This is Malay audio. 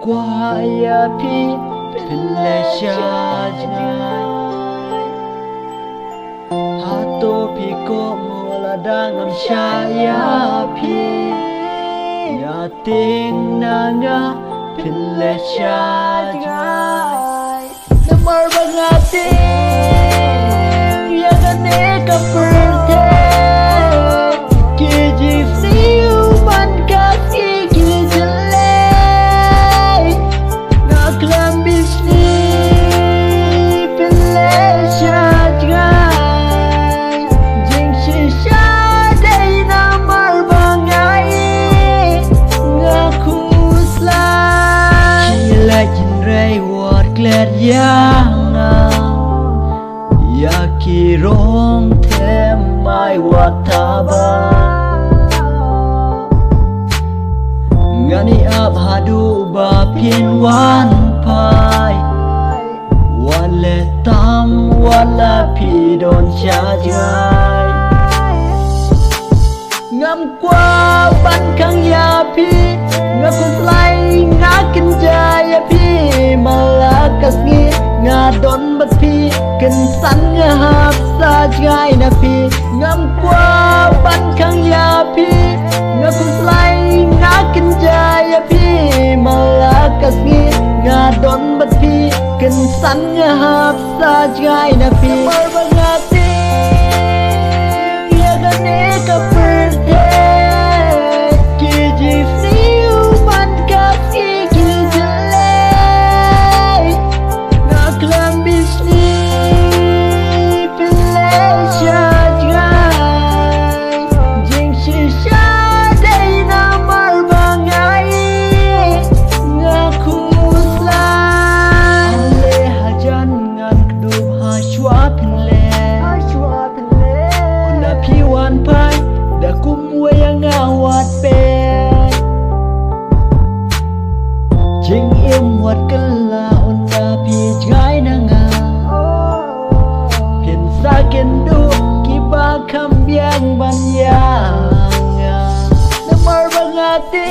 Kuaya pi pelesajai Hato pi ko mula dangam syaya pi Yating nanga pelesajai Namar bangating yang aneka perte Kiji siuman kasih yang Yaki rong temai wataba Ngani abhadu bapin wan pai Wale tam wala pidon syajai Ngam kwa ban kang yapi Ngaku selai ngakin jaya pi Malakas ngi ngadon bat pi Kensan ngahap sajai na pi Ngam kwa ban kang yapi Ngaku selai ngakin jaya pi Malakas ngi ngadon bat pi Kensan ngahap sajai na pi Namar bangati Ya ganeka perte Kiji siuman kasih kijelai Naklam bisni pelesajai Jing shisha day namar bangai Ngaku selai Ale hajan ngan kedup haswa pinle Una piwan pai dakum wayang awat pe Jing im wat kala unda pi jai nanga Pin sakin du kiba kambiang banyang Namar bangati